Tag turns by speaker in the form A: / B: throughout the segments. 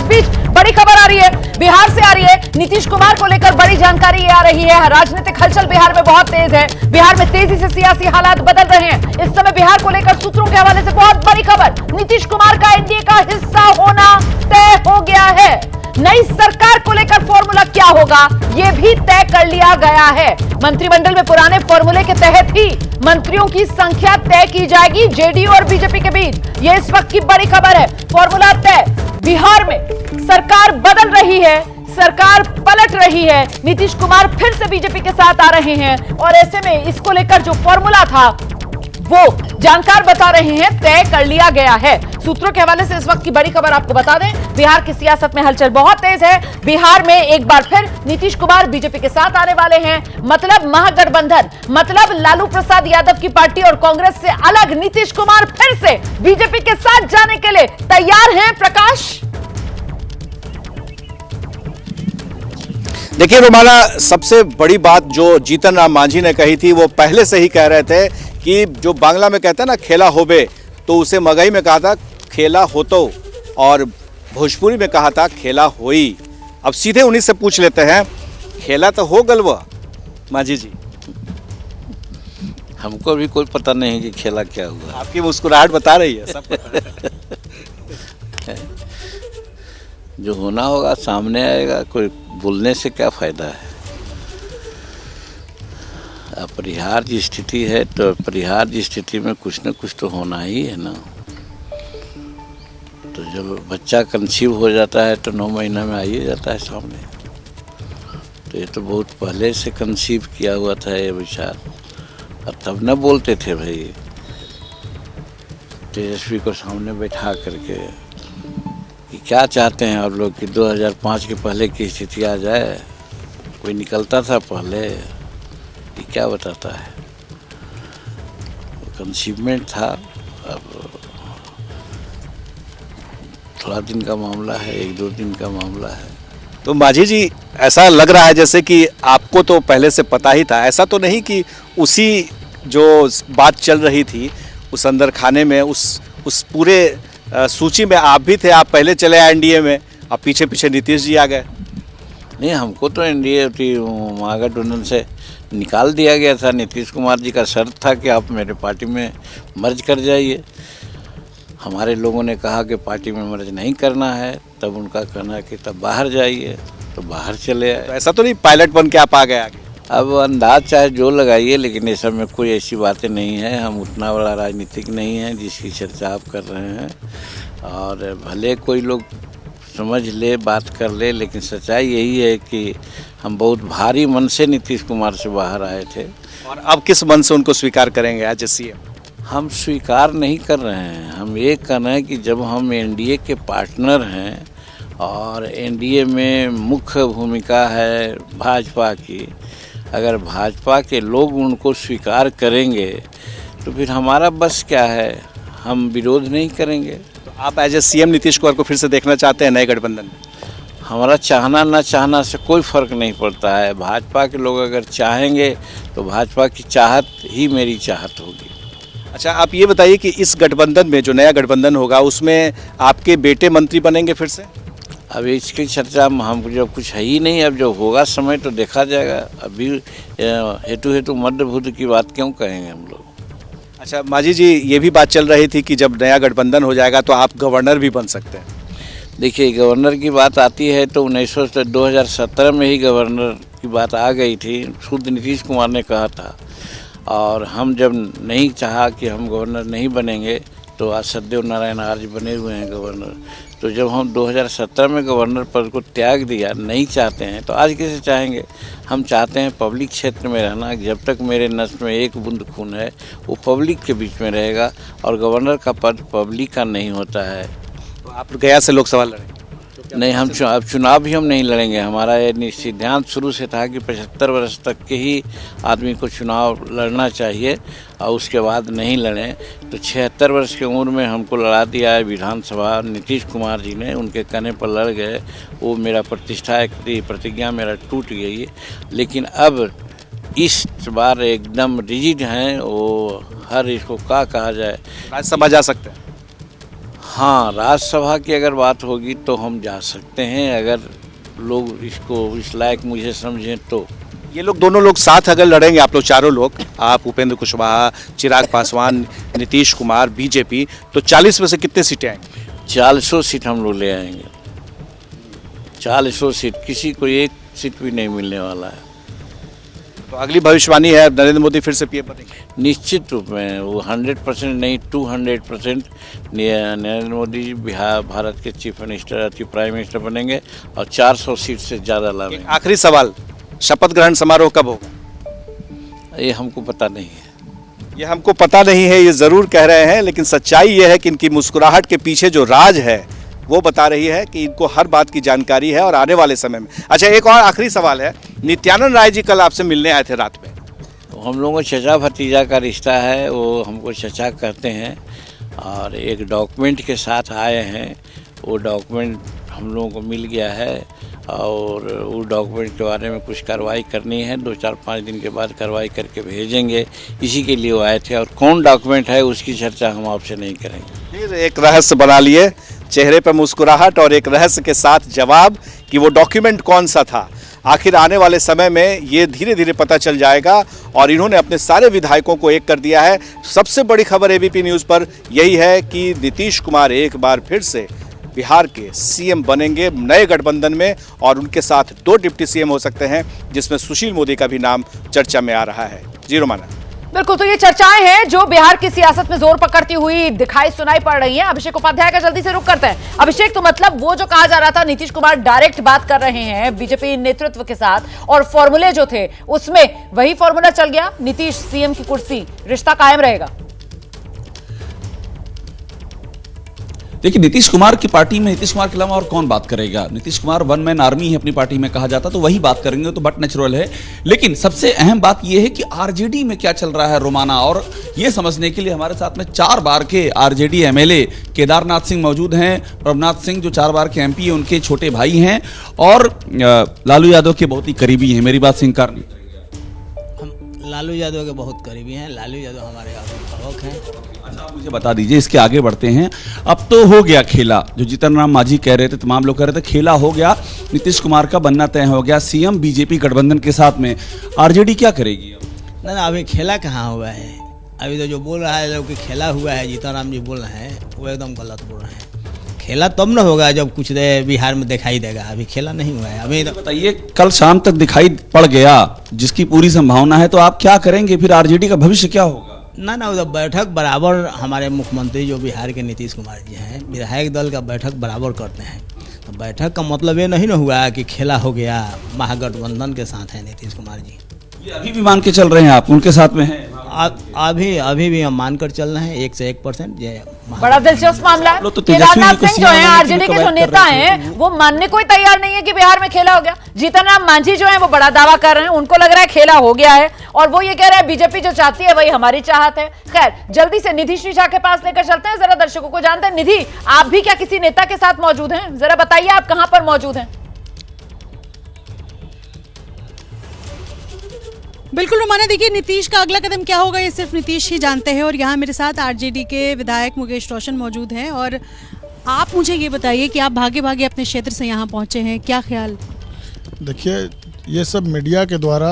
A: बीच बड़ी खबर आ रही है, बिहार से आ रही है। नीतीश कुमार को लेकर बड़ी जानकारी ये आ रही है। राजनीतिक हलचल बिहार में बहुत तेज है। बिहार में तेजी से सियासी हालात बदल रहे हैं। इस समय बिहार को लेकर सूत्रों के हवाले से बहुत बड़ी खबर, नीतीश कुमार का एनडीए का हिस्सा होना तय हो गया है। नई सरकार को लेकर फॉर्मूला क्या होगा, यह भी तय कर लिया गया है। मंत्रिमंडल में पुराने फॉर्मूले के तहत ही मंत्रियों की संख्या तय की जाएगी जेडीयू और बीजेपी के बीच। यह इस वक्त की बड़ी खबर है। फॉर्मूला तय, बिहार में सरकार बदल रही है, सरकार पलट रही है। नीतीश कुमार फिर से बीजेपी के साथ आ रहे हैं और ऐसे में इसको लेकर जो फॉर्मूला था वो जानकार बता रहे हैं तय कर लिया गया है। सूत्रों के हवाले से इस वक्त की बड़ी खबर आपको बता दें, बिहार की सियासत में हलचल बहुत तेज है। बिहार में एक बार फिर नीतीश कुमार बीजेपी के साथ आने वाले हैं। मतलब महागठबंधन, मतलब लालू प्रसाद यादव की पार्टी और कांग्रेस से अलग नीतीश कुमार फिर से बीजेपी के साथ जाने के लिए तैयार हैं। प्रकाश,
B: देखिए रोमाना, सबसे बड़ी बात जो जीतन राम मांझी ने कही थी वो पहले से ही कह रहे थे कि जो बांग्ला में कहते हैं ना खेला होबे, तो उसे मगही में कहा था खेला होतो और भोजपुरी में कहा था खेला होई। अब सीधे उन्हीं से पूछ लेते हैं, खेला तो हो गलवा मांझी जी?
C: हमको भी कोई पता नहीं कि खेला क्या हुआ।
B: आपकी मुस्कुराहट बता रही है सब पता है।
C: जो होना होगा सामने आएगा, कोई बोलने से क्या फायदा है। अपरिहार्य स्थिति है तो अपरिहार्य स्थिति में कुछ न कुछ तो होना ही है ना। तो जब बच्चा कंसीव हो जाता है तो 9 महीना में आ ही जाता है सामने। तो ये तो बहुत पहले से कंसीव किया हुआ था ये विचार, और तब न बोलते थे भाई तेजस्वी को सामने बैठा करके कि क्या चाहते हैं आप लोग कि 2005 के पहले की स्थिति आ जाए। कोई निकलता था पहले, ये क्या बताता है। कंसीवमेंट था, अब थोड़ा दिन का मामला है, 1-2 दिन का मामला है।
B: तो मांझी जी, ऐसा लग रहा है जैसे कि आपको तो पहले से पता ही था। ऐसा तो नहीं कि उसी जो बात चल रही थी उस अंदर खाने में, उस पूरे सूची में आप भी थे? आप पहले चले आए एनडीए में, अब पीछे पीछे नीतीश जी आ गए।
C: नहीं, हमको तो एनडीए महागठबंधन से निकाल दिया गया था। नीतीश कुमार जी का शर्त था कि आप मेरे पार्टी में मर्ज कर जाइए। हमारे लोगों ने कहा कि पार्टी में मर्ज नहीं करना है, तब उनका कहना है कि तब बाहर जाइए, तो बाहर चले आए।
B: तो ऐसा तो नहीं पायलट बन के आप आ गए आगे?
C: अब अंदाज चाहे जो लगाइए, लेकिन इस सब में कोई ऐसी बातें नहीं है। हम उतना बड़ा राजनीतिक नहीं है जिसकी चर्चा आप कर रहे हैं। और भले कोई लोग समझ ले, बात कर ले, लेकिन सच्चाई यही है कि हम बहुत भारी मन से नीतीश कुमार से बाहर आए थे।
B: और अब किस मन से उनको स्वीकार करेंगे आज सीएम?
C: हम स्वीकार नहीं कर रहे हैं, हम ये कर रहे हैं कि जब हम एनडीए के पार्टनर हैं और एनडीए में मुख्य भूमिका है भाजपा की, अगर भाजपा के लोग उनको स्वीकार करेंगे तो फिर हमारा बस क्या है, हम विरोध नहीं करेंगे।
B: तो आप as a CM Nitish Kumar को फिर से देखना चाहते हैं नए गठबंधन में?
C: हमारा चाहना ना चाहना से कोई फ़र्क नहीं पड़ता है। भाजपा के लोग अगर चाहेंगे तो भाजपा की चाहत ही मेरी चाहत होगी।
B: अच्छा, आप ये बताइए कि इस गठबंधन में जो नया गठबंधन होगा उसमें आपके बेटे मंत्री बनेंगे फिर से?
C: अब इसकी चर्चा हमको जब कुछ है ही नहीं, अब जब होगा समय तो देखा जाएगा। अभी हेतु मध्यभूत की बात क्यों कहेंगे हम लोग।
B: अच्छा मांझी जी, ये भी बात चल रही थी कि जब नया गठबंधन हो जाएगा तो आप गवर्नर भी बन सकते हैं।
C: देखिए, गवर्नर की बात आती है तो 2017 में ही गवर्नर की बात आ गई थी, खुद नीतीश कुमार ने कहा था। और हम जब नहीं चाहा कि हम गवर्नर नहीं बनेंगे तो आज सत्यदेव नारायण आर्य बने हुए हैं गवर्नर। तो जब हम 2017 में गवर्नर पद को त्याग दिया, नहीं चाहते हैं, तो आज कैसे चाहेंगे। हम चाहते हैं पब्लिक क्षेत्र में रहना। जब तक मेरे नस में एक बूंद खून है वो पब्लिक के बीच में रहेगा, और गवर्नर का पद पब्लिक का नहीं होता है।
B: तो आप गया से लोकसभा लड़ेंगे?
C: नहीं, हम अब चुनाव भी हम नहीं लड़ेंगे। हमारा ये सिद्धांत शुरू से था कि 75 वर्ष तक के ही आदमी को चुनाव लड़ना चाहिए और उसके बाद नहीं लड़ें। तो 76 वर्ष की उम्र में हमको लड़ा दिया है विधानसभा नीतीश कुमार जी ने, उनके कहने पर लड़ गए। वो मेरा प्रतिज्ञा मेरा टूट गई। लेकिन अब इस बार एकदम रिजिड हैं वो, हर इसको क्या कहा जाए,
B: राज्यसभा जा सकते हैं?
C: हाँ, राज्यसभा की अगर बात होगी तो हम जा सकते हैं, अगर लोग इसको इस लायक मुझे समझें तो।
B: ये लोग दोनों लोग साथ अगर लड़ेंगे, आप लोग चारों लोग, आप, उपेंद्र कुशवाहा, चिराग पासवान, नीतीश कुमार, बीजेपी, तो 40 में से कितने सीटें आएंगी?
C: 400 सीट हम लोग ले आएंगे। 400 सीट, किसी को एक सीट भी नहीं मिलने वाला है।
B: तो अगली भविष्यवाणी है नरेंद्र मोदी फिर से पीएम बनेंगे?
C: निश्चित रूप में वो 100% नहीं 200% नरेंद्र मोदी जी भारत के चीफ मिनिस्टर, प्राइम मिनिस्टर बनेंगे और 400 सीट से ज़्यादा लाएंगे।
B: आखिरी सवाल, शपथ ग्रहण समारोह कब होगा?
C: ये हमको पता नहीं है।
B: ये हमको पता नहीं है, ये ज़रूर कह रहे हैं, लेकिन सच्चाई ये है कि इनकी मुस्कुराहट के पीछे जो राज है वो बता रही है कि इनको हर बात की जानकारी है और आने वाले समय में। अच्छा, एक और आखिरी सवाल है, नित्यानंद राय जी कल आपसे मिलने आए थे रात में।
C: हम लोगों चचा भतीजा का रिश्ता है, वो हमको चचा कहते हैं और एक डॉक्यूमेंट के साथ आए हैं। वो डॉक्यूमेंट हम लोगों को मिल गया है और वो डॉक्यूमेंट के बारे में कुछ कार्रवाई करनी है, 2-4-5 दिन के बाद कार्रवाई करके भेजेंगे। इसी के लिए वो आए थे और कौन डॉक्यूमेंट है उसकी चर्चा हम आपसे नहीं करेंगे।
B: फिर एक रहस्य बना लिए, चेहरे पर मुस्कुराहट और एक रहस्य के साथ जवाब कि वो डॉक्यूमेंट कौन सा था। आखिर आने वाले समय में ये धीरे धीरे पता चल जाएगा और इन्होंने अपने सारे विधायकों को एक कर दिया है। सबसे बड़ी खबर एबीपी न्यूज़ पर यही है कि नीतीश कुमार एक बार फिर से बिहार के सीएम बनेंगे नए गठबंधन में और उनके साथ 2 डिप्टी सीएम हो सकते हैं, जिसमें सुशील मोदी का भी नाम चर्चा में आ रहा है। जी रोमाना।
A: बिल्कुल, तो ये चर्चाएं हैं जो बिहार की सियासत में जोर पकड़ती हुई दिखाई सुनाई पड़ रही हैं। अभिषेक उपाध्याय का जल्दी से रुख करते हैं। अभिषेक, तो मतलब वो जो कहा जा रहा था नीतीश कुमार डायरेक्ट बात कर रहे हैं बीजेपी नेतृत्व के साथ और फॉर्मूले जो थे उसमें वही फॉर्मूला चल गया, नीतीश सीएम की कुर्सी, रिश्ता कायम रहेगा।
D: देखिए, नीतीश कुमार की पार्टी में नीतीश कुमार के अलावा और कौन बात करेगा? Nitish Kumar one man army है अपनी पार्टी में कहा जाता, तो वही बात करेंगे, तो बट नेचुरल है। लेकिन सबसे अहम बात यह है कि आरजेडी में क्या चल रहा है रोमाना, और ये समझने के लिए हमारे साथ में 4 बार के आरजेडी एमएलए केदारनाथ सिंह मौजूद हैं। प्रभनाथ सिंह जो 4 बार के एमपी है, उनके छोटे भाई हैं और लालू यादव के बहुत ही करीबी हैं। मेरी बात से इंकार नहीं करेंगे?
E: हम लालू यादव के बहुत करीबी हैं। लालू यादव हमारे अभिभावक हैं।
D: अच्छा, आप मुझे बता दीजिए, इसके आगे बढ़ते हैं। अब तो हो गया खेला, जो जीतन राम मांझी कह रहे थे, तमाम लोग कह रहे थे खेला हो गया, नीतीश कुमार का बनना तय हो गया सीएम बीजेपी गठबंधन के साथ में। आरजेडी क्या करेगी?
E: ना अभी खेला कहाँ हुआ है? अभी तो जो बोल रहा है लोग कि खेला हुआ है, जीतन राम जी बोल रहे हैं, वो एकदम गलत बोल रहे हैं। खेला तब न होगा जब कुछ बिहार में दिखाई देगा, अभी खेला नहीं हुआ है। अभी
D: बताइए, कल शाम तक दिखाई पड़ गया जिसकी पूरी संभावना है, तो आप क्या करेंगे फिर? आरजेडी का भविष्य क्या होगा?
E: ना उधर बैठक बराबर हमारे मुख्यमंत्री जो बिहार के नीतीश कुमार जी हैं, विधायक दल का बैठक बराबर करते हैं। तो बैठक का मतलब ये नहीं ना हुआ कि खेला हो गया, महागठबंधन के साथ है नीतीश कुमार जी।
D: ये अभी भी मान के चल रहे हैं आप, उनके साथ में हैं?
E: अभी भी हम मानकर चल रहे हैं 1 से 1%। ये
A: बड़ा दिलचस्प मामला है।
D: तो
A: केदारनाथ सिंह जो है आरजेडी के जो नेता हैं, वो मानने को ही तैयार नहीं है कि बिहार में खेला हो गया। जीतन राम मांझी जो है वो बड़ा दावा कर रहे हैं, उनको लग रहा है खेला हो गया है और वो ये कह रहे हैं बीजेपी जो चाहती है वही हमारी चाहत है। खैर, जल्दी से निधि श्री झा के पास लेकर चलते हैं, जरा दर्शकों को जानते हैं। निधि, आप भी क्या किसी नेता के साथ मौजूद हैं? जरा बताइए आप कहां पर मौजूद हैं?
F: बिल्कुल रोमाना, देखिए नीतीश का अगला कदम क्या होगा ये सिर्फ नीतीश ही जानते हैं और यहाँ मेरे साथ आरजेडी के विधायक मुकेश रोशन मौजूद हैं। और आप मुझे ये बताइए कि आप भागे भागे अपने क्षेत्र से यहाँ पहुँचे हैं, क्या ख्याल?
G: देखिए, ये सब मीडिया के द्वारा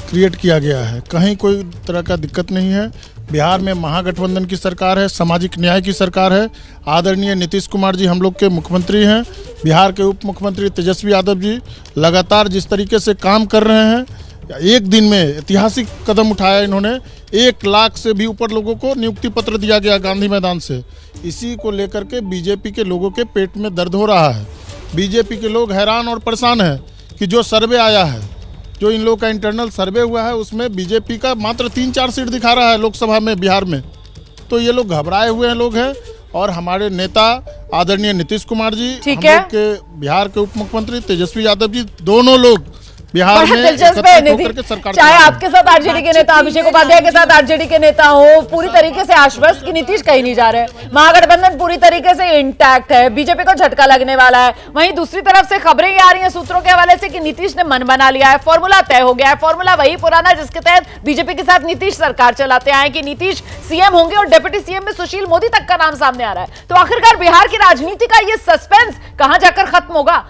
G: क्रिएट किया गया है, कहीं कोई तरह का दिक्कत नहीं है। बिहार में महागठबंधन की सरकार है, सामाजिक न्याय की सरकार है। आदरणीय नीतीश कुमार जी हम लोग के मुख्यमंत्री हैं। बिहार के उप मुख्यमंत्री तेजस्वी यादव जी लगातार जिस तरीके से काम कर रहे हैं, एक दिन में ऐतिहासिक कदम उठाया इन्होंने। 1 लाख से भी ऊपर लोगों को नियुक्ति पत्र दिया गया गांधी मैदान से। इसी को लेकर के बीजेपी के लोगों के पेट में दर्द हो रहा है। बीजेपी के लोग हैरान और परेशान हैं कि जो सर्वे आया है, जो इन लोगों का इंटरनल सर्वे हुआ है, उसमें बीजेपी का मात्र 3-4 सीट दिखा रहा है लोकसभा में बिहार में। तो ये लोग घबराए हुए हैं लोग हैं। और हमारे नेता आदरणीय नीतीश कुमार जी, हम लोग के बिहार के उप मुख्यमंत्री तेजस्वी यादव जी, दोनों लोग बिहार
A: बड़ा
G: में
A: दिलचस्प है
G: एकत्रित होकर के
A: नीतीश,
G: सरकार
A: चाहे
G: चलाएंगे।
A: आपके साथ आरजेडी के नेता अभिषेक उपाध्याय के साथ आरजेडी के नेता हो, पूरी तरीके से आश्वस्त कि नीतीश कहीं नहीं जा रहे, महागठबंधन पूरी तरीके से इंटैक्ट है, बीजेपी को झटका लगने वाला है। वहीं दूसरी तरफ से खबरें ये आ रही हैं सूत्रों के हवाले से कि नीतीश ने मन बना लिया है, फॉर्मूला तय हो गया है, फॉर्मूला वही पुराना जिसके तहत बीजेपी के साथ नीतीश सरकार चलाते आए कि नीतीश सीएम होंगे और डिप्टी सीएम में सुशील मोदी तक का नाम सामने आ रहा है। तो आखिरकार बिहार की राजनीति का ये सस्पेंस कहां जाकर खत्म होगा?